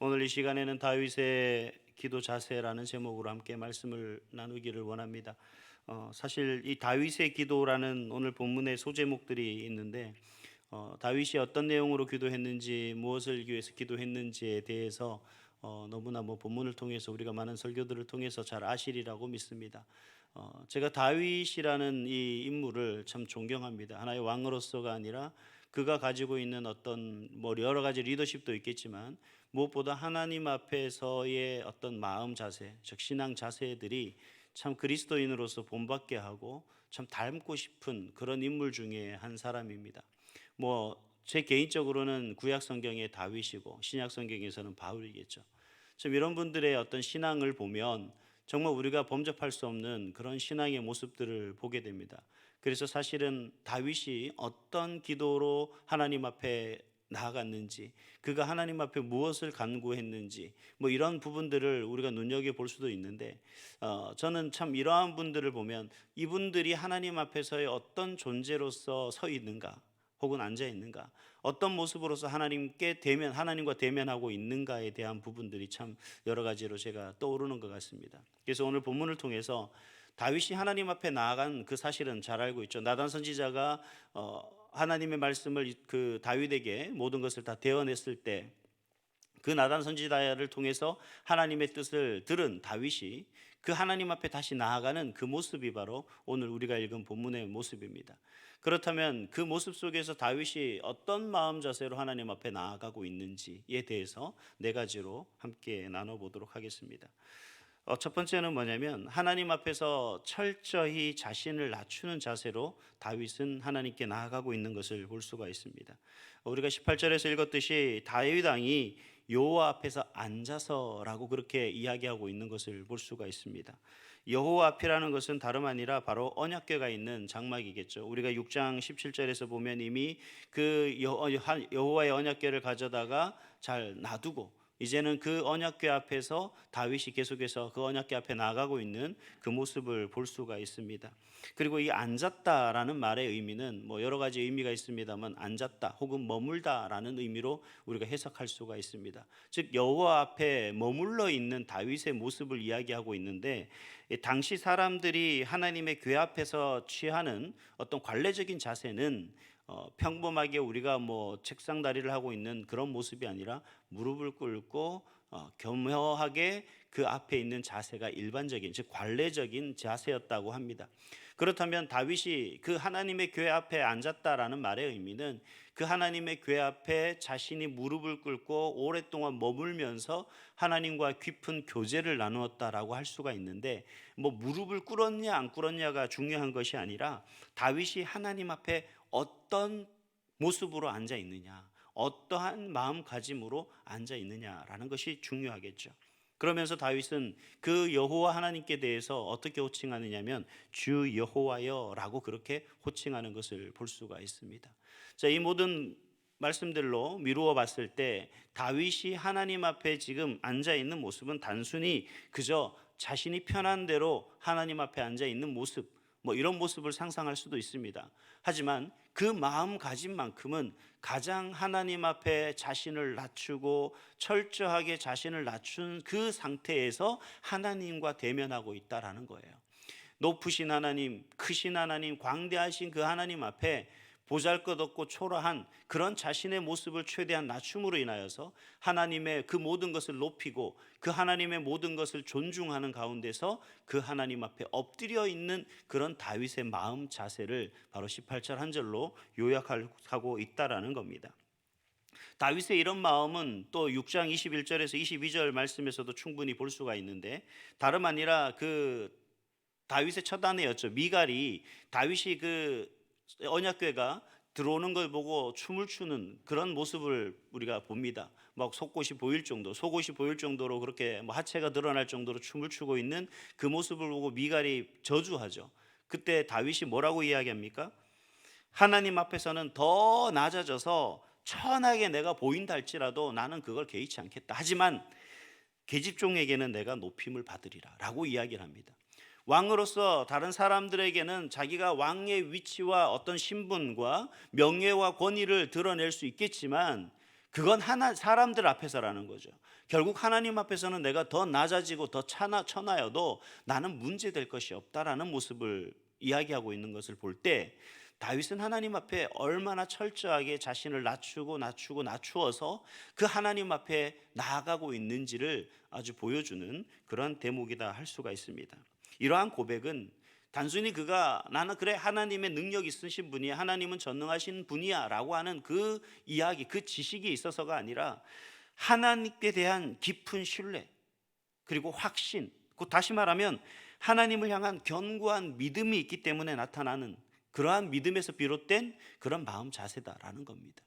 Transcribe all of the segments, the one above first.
오늘 이 시간에는 다윗의 기도 자세라는 제목으로 함께 말씀을 나누기를 원합니다. 사실 이 다윗의 기도라는 오늘 본문의 소제목들이 있는데 다윗이 어떤 내용으로 기도했는지, 무엇을 위해서 기도했는지에 대해서 너무나 본문을 통해서 우리가 많은 설교들을 통해서 잘 아시리라고 믿습니다. 제가 다윗이라는 이 인물을 참 존경합니다. 하나의 왕으로서가 아니라 그가 가지고 있는 어떤 여러 가지 리더십도 있겠지만 무엇보다 하나님 앞에서의 어떤 마음 자세, 즉 신앙 자세들이 참 그리스도인으로서 본받게 하고 참 닮고 싶은 그런 인물 중에 한 사람입니다. 제 개인적으로는 구약 성경의 다윗이고 신약 성경에서는 바울이겠죠. 참 이런 분들의 어떤 신앙을 보면 정말 우리가 범접할 수 없는 그런 신앙의 모습들을 보게 됩니다. 그래서 사실은 다윗이 어떤 기도로 하나님 앞에 나아갔는지, 그가 하나님 앞에 무엇을 간구했는지, 이런 부분들을 우리가 눈여겨 볼 수도 있는데, 저는 참 이러한 분들을 보면 이분들이 하나님 앞에서의 어떤 존재로서 서 있는가, 혹은 앉아 있는가, 어떤 모습으로서 하나님과 대면하고 있는가에 대한 부분들이 참 여러 가지로 제가 떠오르는 것 같습니다. 그래서 오늘 본문을 통해서 다윗이 하나님 앞에 나아간 그 사실은 잘 알고 있죠. 나단 선지자가 하나님의 말씀을 그 다윗에게 모든 것을 다 대언했을 때 그 나단 선지자를 통해서 하나님의 뜻을 들은 다윗이 그 하나님 앞에 다시 나아가는 그 모습이 바로 오늘 우리가 읽은 본문의 모습입니다. 그렇다면 그 모습 속에서 다윗이 어떤 마음 자세로 하나님 앞에 나아가고 있는지에 대해서 네 가지로 함께 나눠보도록 하겠습니다. 첫 번째는 뭐냐면 하나님 앞에서 철저히 자신을 낮추는 자세로 다윗은 하나님께 나아가고 있는 것을 볼 수가 있습니다. 우리가 18절에서 읽었듯이 다윗 왕이 여호와 앞에서 앉아서라고 그렇게 이야기하고 있는 것을 볼 수가 있습니다. 여호와 앞이라는 것은 다름 아니라 바로 언약궤가 있는 장막이겠죠. 우리가 6장 17절에서 보면 이미 그 여호와의 언약궤를 가져다가 잘 놔두고 이제는 그 언약궤 앞에서 다윗이 계속해서 그 언약궤 앞에 나가고 있는 그 모습을 볼 수가 있습니다. 그리고 이 앉았다라는 말의 의미는 여러 가지 의미가 있습니다만 앉았다 혹은 머물다라는 의미로 우리가 해석할 수가 있습니다. 즉 여호와 앞에 머물러 있는 다윗의 모습을 이야기하고 있는데, 당시 사람들이 하나님의 궤 앞에서 취하는 어떤 관례적인 자세는 평범하게 우리가 책상 다리를 하고 있는 그런 모습이 아니라 무릎을 꿇고 겸허하게 그 앞에 있는 자세가 일반적인, 즉 관례적인 자세였다고 합니다. 그렇다면 다윗이 그 하나님의 궤 앞에 앉았다라는 말의 의미는 그 하나님의 궤 앞에 자신이 무릎을 꿇고 오랫동안 머물면서 하나님과 깊은 교제를 나누었다라고 할 수가 있는데, 무릎을 꿇었냐 안 꿇었냐가 중요한 것이 아니라 다윗이 하나님 앞에 어떤 모습으로 앉아 있느냐, 어떠한 마음가짐으로 앉아 있느냐라는 것이 중요하겠죠. 그러면서 다윗은 그 여호와 하나님께 대해서 어떻게 호칭하느냐면 주 여호와여라고 그렇게 호칭하는 것을 볼 수가 있습니다. 자, 이 모든 말씀들로 미루어 봤을 때 다윗이 하나님 앞에 지금 앉아 있는 모습은 단순히 그저 자신이 편한 대로 하나님 앞에 앉아 있는 모습, 이런 모습을 상상할 수도 있습니다. 하지만 그 마음가짐만큼은 가장 하나님 앞에 자신을 낮추고 철저하게 자신을 낮춘 그 상태에서 하나님과 대면하고 있다라는 거예요. 높으신 하나님, 크신 하나님, 광대하신 그 하나님 앞에 보잘것없고 초라한 그런 자신의 모습을 최대한 낮춤으로 인하여서 하나님의 그 모든 것을 높이고 그 하나님의 모든 것을 존중하는 가운데서 그 하나님 앞에 엎드려 있는 그런 다윗의 마음 자세를 바로 18절 한 절로 요약하고 있다라는 겁니다. 다윗의 이런 마음은 또 6장 21절에서 22절 말씀에서도 충분히 볼 수가 있는데, 다름 아니라 그 다윗의 첫 아내였죠. 미갈이 다윗이 그 언약궤가 들어오는 걸 보고 춤을 추는 그런 모습을 우리가 봅니다. 속옷이 보일 정도로 그렇게 하체가 드러날 정도로 춤을 추고 있는 그 모습을 보고 미갈이 저주하죠. 그때 다윗이 뭐라고 이야기합니까? 하나님 앞에서는 더 낮아져서 천하게 내가 보인다 할지라도 나는 그걸 개의치 않겠다. 하지만 계집종에게는 내가 높임을 받으리라 라고 이야기를 합니다. 왕으로서 다른 사람들에게는 자기가 왕의 위치와 어떤 신분과 명예와 권위를 드러낼 수 있겠지만 그건 사람들 앞에서라는 거죠. 결국 하나님 앞에서는 내가 더 낮아지고 더 천하여도 나는 문제될 것이 없다라는 모습을 이야기하고 있는 것을 볼 때, 다윗은 하나님 앞에 얼마나 철저하게 자신을 낮추어서 그 하나님 앞에 나아가고 있는지를 아주 보여주는 그런 대목이다 할 수가 있습니다. 이러한 고백은 단순히 그가 나는 그래 하나님의 능력 있으신 분이야, 하나님은 전능하신 분이야 라고 하는 그 이야기, 그 지식이 있어서가 아니라 하나님께 대한 깊은 신뢰, 그리고 확신, 곧 다시 말하면 하나님을 향한 견고한 믿음이 있기 때문에 나타나는 그러한 믿음에서 비롯된 그런 마음 자세다라는 겁니다.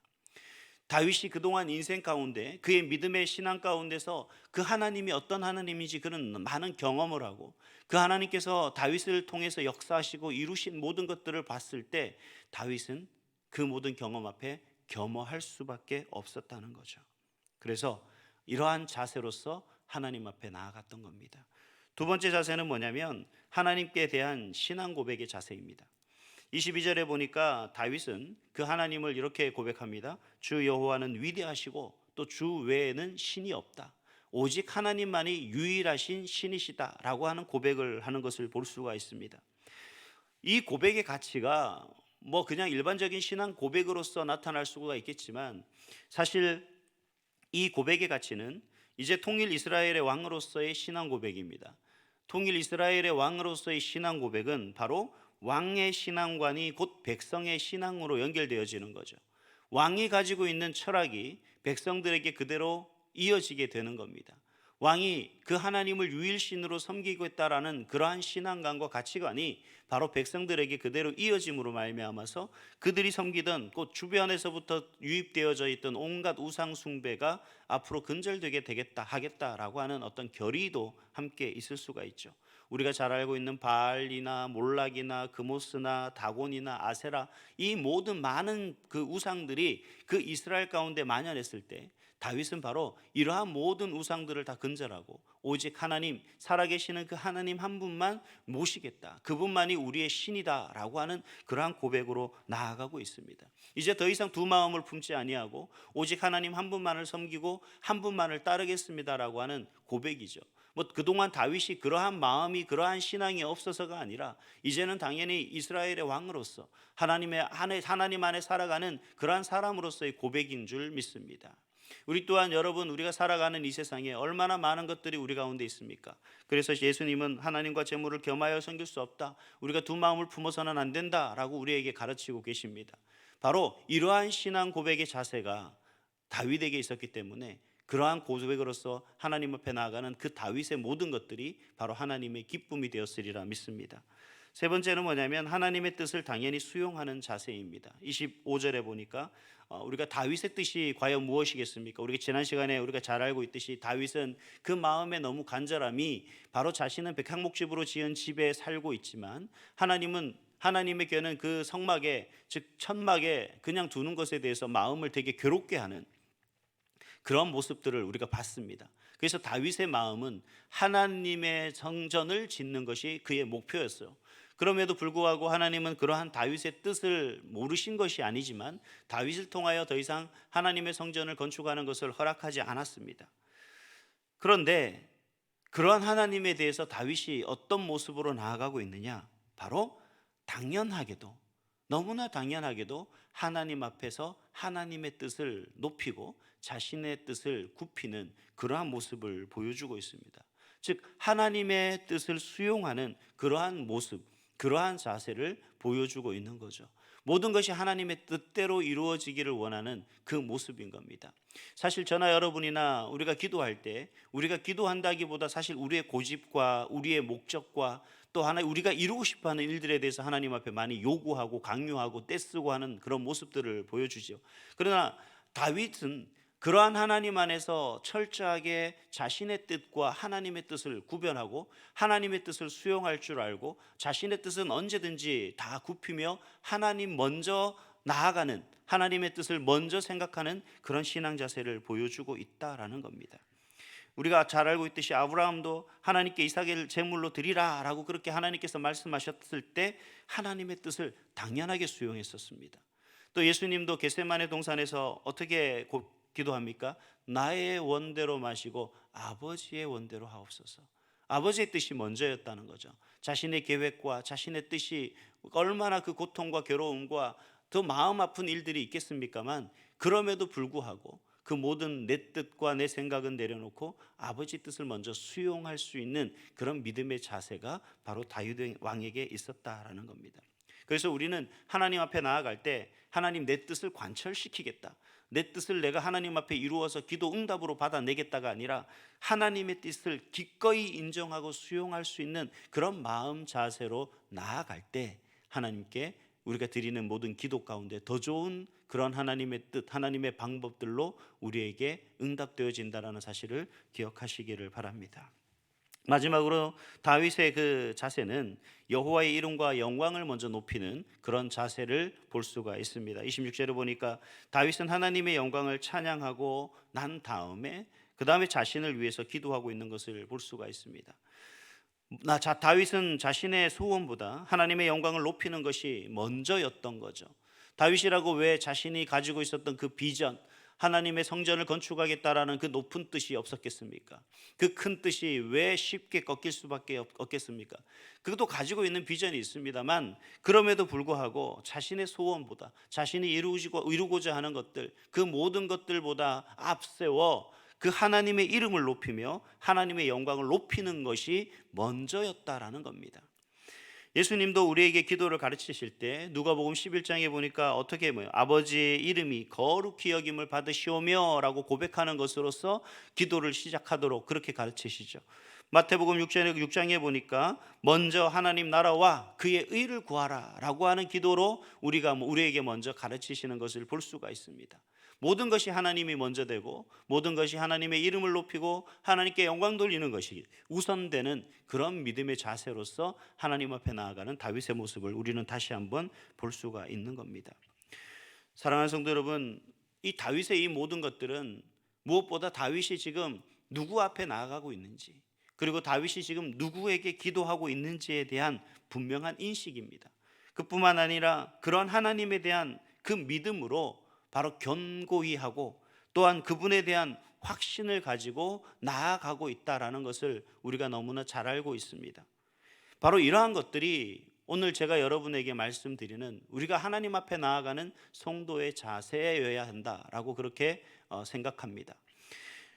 다윗이 그동안 인생 가운데 그의 믿음의 신앙 가운데서 그 하나님이 어떤 하나님인지 그런 많은 경험을 하고, 그 하나님께서 다윗을 통해서 역사하시고 이루신 모든 것들을 봤을 때 다윗은 그 모든 경험 앞에 겸허할 수밖에 없었다는 거죠. 그래서 이러한 자세로서 하나님 앞에 나아갔던 겁니다. 두 번째 자세는 뭐냐면 하나님께 대한 신앙 고백의 자세입니다. 22절에 보니까 다윗은 그 하나님을 이렇게 고백합니다. 주 여호와는 위대하시고 또 주 외에는 신이 없다. 오직 하나님만이 유일하신 신이시다 라고 하는 고백을 하는 것을 볼 수가 있습니다. 이 고백의 가치가 뭐 그냥 일반적인 신앙 고백으로서 나타날 수가 있겠지만, 사실 이 고백의 가치는 이제 통일 이스라엘의 왕으로서의 신앙 고백입니다. 통일 이스라엘의 왕으로서의 신앙 고백은 바로 왕의 신앙관이 곧 백성의 신앙으로 연결되어지는 거죠. 왕이 가지고 있는 철학이 백성들에게 그대로 이어지게 되는 겁니다. 왕이 그 하나님을 유일신으로 섬기겠다라는 그러한 신앙관과 가치관이 바로 백성들에게 그대로 이어짐으로 말미암아서 그들이 섬기던 곧 주변에서부터 유입되어져 있던 온갖 우상 숭배가 앞으로 근절되게 되겠다 하겠다라고 하는 어떤 결의도 함께 있을 수가 있죠. 우리가 잘 알고 있는 바알이나 몰락이나 그모스나 다곤이나 아세라, 이 모든 많은 그 우상들이 그 이스라엘 가운데 만연했을 때 다윗은 바로 이러한 모든 우상들을 다 근절하고 오직 하나님, 살아계시는 그 하나님 한 분만 모시겠다, 그분만이 우리의 신이다 라고 하는 그러한 고백으로 나아가고 있습니다. 이제 더 이상 두 마음을 품지 아니하고 오직 하나님 한 분만을 섬기고 한 분만을 따르겠습니다 라고 하는 고백이죠. 뭐 그동안 다윗이 그러한 마음이, 그러한 신앙이 없어서가 아니라 이제는 당연히 이스라엘의 왕으로서 하나님 안에 살아가는 그러한 사람으로서의 고백인 줄 믿습니다. 우리 또한 여러분, 우리가 살아가는 이 세상에 얼마나 많은 것들이 우리 가운데 있습니까? 그래서 예수님은 하나님과 재물을 겸하여 섬길 수 없다, 우리가 두 마음을 품어서는 안 된다라고 우리에게 가르치고 계십니다. 바로 이러한 신앙 고백의 자세가 다윗에게 있었기 때문에 그러한 고백으로서 하나님 앞에 나아가는 그 다윗의 모든 것들이 바로 하나님의 기쁨이 되었으리라 믿습니다. 세 번째는 뭐냐면 하나님의 뜻을 당연히 수용하는 자세입니다. 25절에 보니까 우리가 다윗의 뜻이 과연 무엇이겠습니까? 우리가 지난 시간에 우리가 잘 알고 있듯이 다윗은 그 마음의 너무 간절함이 바로 자신은 백향목집으로 지은 집에 살고 있지만 하나님에게는 그 성막에, 즉 천막에 그냥 두는 것에 대해서 마음을 되게 괴롭게 하는 그런 모습들을 우리가 봤습니다. 그래서 다윗의 마음은 하나님의 성전을 짓는 것이 그의 목표였어요. 그럼에도 불구하고 하나님은 그러한 다윗의 뜻을 모르신 것이 아니지만 다윗을 통하여 더 이상 하나님의 성전을 건축하는 것을 허락하지 않았습니다. 그런데 그러한 하나님에 대해서 다윗이 어떤 모습으로 나아가고 있느냐? 바로 당연하게도, 너무나 당연하게도 하나님 앞에서 하나님의 뜻을 높이고 자신의 뜻을 굽히는 그러한 모습을 보여주고 있습니다. 즉 하나님의 뜻을 수용하는 그러한 모습, 그러한 자세를 보여주고 있는 거죠. 모든 것이 하나님의 뜻대로 이루어지기를 원하는 그 모습인 겁니다. 사실 저나 여러분이나 우리가 기도할 때 우리가 기도한다기보다 사실 우리의 고집과 우리의 목적과 또 하나 우리가 이루고 싶어하는 일들에 대해서 하나님 앞에 많이 요구하고 강요하고 떼쓰고 하는 그런 모습들을 보여주죠. 그러나 다윗은 그러한 하나님 안에서 철저하게 자신의 뜻과 하나님의 뜻을 구별하고 하나님의 뜻을 수용할 줄 알고 자신의 뜻은 언제든지 다 굽히며 하나님 먼저 나아가는, 하나님의 뜻을 먼저 생각하는 그런 신앙 자세를 보여주고 있다라는 겁니다. 우리가 잘 알고 있듯이 아브라함도 하나님께 이삭을 제물로 드리라 라고 그렇게 하나님께서 말씀하셨을 때 하나님의 뜻을 당연하게 수용했었습니다. 또 예수님도 겟세마네 동산에서 어떻게 기도합니까? 나의 원대로 마시고 아버지의 원대로 하옵소서. 아버지의 뜻이 먼저였다는 거죠. 자신의 계획과 자신의 뜻이 얼마나 그 고통과 괴로움과 더 마음 아픈 일들이 있겠습니까만, 그럼에도 불구하고 그 모든 내 뜻과 내 생각은 내려놓고 아버지 뜻을 먼저 수용할 수 있는 그런 믿음의 자세가 바로 다윗 왕에게 있었다라는 겁니다. 그래서 우리는 하나님 앞에 나아갈 때 하나님, 내 뜻을 관철시키겠다, 내 뜻을 내가 하나님 앞에 이루어서 기도 응답으로 받아내겠다가 아니라 하나님의 뜻을 기꺼이 인정하고 수용할 수 있는 그런 마음 자세로 나아갈 때 하나님께 우리가 드리는 모든 기도 가운데 더 좋은 그런 하나님의 뜻, 하나님의 방법들로 우리에게 응답되어진다는 사실을 기억하시기를 바랍니다. 마지막으로 다윗의 그 자세는 여호와의 이름과 영광을 먼저 높이는 그런 자세를 볼 수가 있습니다. 26절에 보니까 다윗은 하나님의 영광을 찬양하고 난 다음에 그 다음에 자신을 위해서 기도하고 있는 것을 볼 수가 있습니다. 다윗은 자신의 소원보다 하나님의 영광을 높이는 것이 먼저였던 거죠. 다윗이라고 왜 자신이 가지고 있었던 그 비전, 하나님의 성전을 건축하겠다라는 그 높은 뜻이 없었겠습니까? 그 큰 뜻이 왜 쉽게 꺾일 수밖에 없겠습니까? 그것도 가지고 있는 비전이 있습니다만, 그럼에도 불구하고 자신의 소원보다, 자신이 이루고자 하는 것들, 그 모든 것들보다 앞세워 그 하나님의 이름을 높이며 하나님의 영광을 높이는 것이 먼저였다라는 겁니다. 예수님도 우리에게 기도를 가르치실 때 누가복음 11장에 보니까 어떻게 아버지의 이름이 거룩히 여김을 받으시오며 라고 고백하는 것으로서 기도를 시작하도록 그렇게 가르치시죠. 마태복음 6장에 보니까 먼저 하나님 나라와 그의 의를 구하라 라고 하는 기도로 우리에게 먼저 가르치시는 것을 볼 수가 있습니다. 모든 것이 하나님이 먼저 되고 모든 것이 하나님의 이름을 높이고 하나님께 영광 돌리는 것이 우선되는 그런 믿음의 자세로서 하나님 앞에 나아가는 다윗의 모습을 우리는 다시 한번 볼 수가 있는 겁니다. 사랑하는 성도 여러분, 이 다윗의 이 모든 것들은 무엇보다 다윗이 지금 누구 앞에 나아가고 있는지, 그리고 다윗이 지금 누구에게 기도하고 있는지에 대한 분명한 인식입니다. 그뿐만 아니라 그런 하나님에 대한 그 믿음으로 바로 견고히 하고 또한 그분에 대한 확신을 가지고 나아가고 있다라는 것을 우리가 너무나 잘 알고 있습니다. 바로 이러한 것들이 오늘 제가 여러분에게 말씀드리는 우리가 하나님 앞에 나아가는 성도의 자세여야 한다라고 그렇게 생각합니다.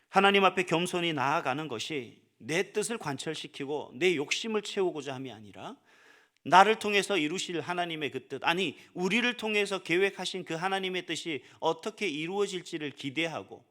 하나님 앞에 겸손히 나아가는 것이 내 뜻을 관철시키고 내 욕심을 채우고자 함이 아니라 나를 통해서 이루실 하나님의 그 뜻, 아니 우리를 통해서 계획하신 그 하나님의 뜻이 어떻게 이루어질지를 기대하고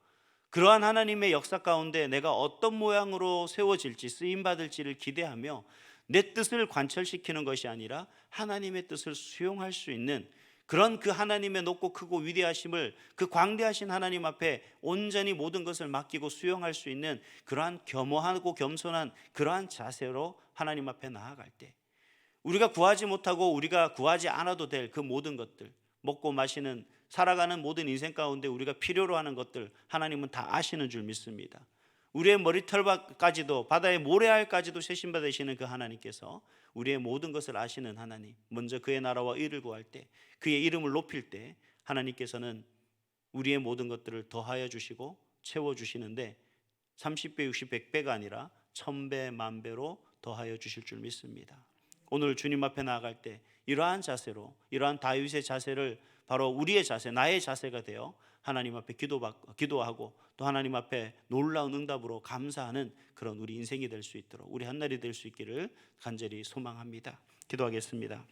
그러한 하나님의 역사 가운데 내가 어떤 모양으로 세워질지 쓰임받을지를 기대하며 내 뜻을 관철시키는 것이 아니라 하나님의 뜻을 수용할 수 있는 그런 그 하나님의 높고 크고 위대하심을 그 광대하신 하나님 앞에 온전히 모든 것을 맡기고 수용할 수 있는 그러한 겸허하고 겸손한 그러한 자세로 하나님 앞에 나아갈 때 우리가 구하지 못하고 우리가 구하지 않아도 될 그 모든 것들, 먹고 마시는 살아가는 모든 인생 가운데 우리가 필요로 하는 것들 하나님은 다 아시는 줄 믿습니다. 우리의 머리털까지도 바다의 모래알까지도 세심받으시는 그 하나님께서 우리의 모든 것을 아시는 하나님, 먼저 그의 나라와 의를 구할 때, 그의 이름을 높일 때 하나님께서는 우리의 모든 것들을 더하여 주시고 채워주시는데 30배, 60, 100배가 아니라 1000배, 만배로 더하여 주실 줄 믿습니다. 오늘 주님 앞에 나아갈 때 이러한 자세로, 이러한 다윗의 자세를 바로 우리의 자세, 나의 자세가 되어 하나님 앞에 기도하고 또 하나님 앞에 놀라운 응답으로 감사하는 그런 우리 인생이 될 수 있도록, 우리 한날이 될 수 있기를 간절히 소망합니다. 기도하겠습니다.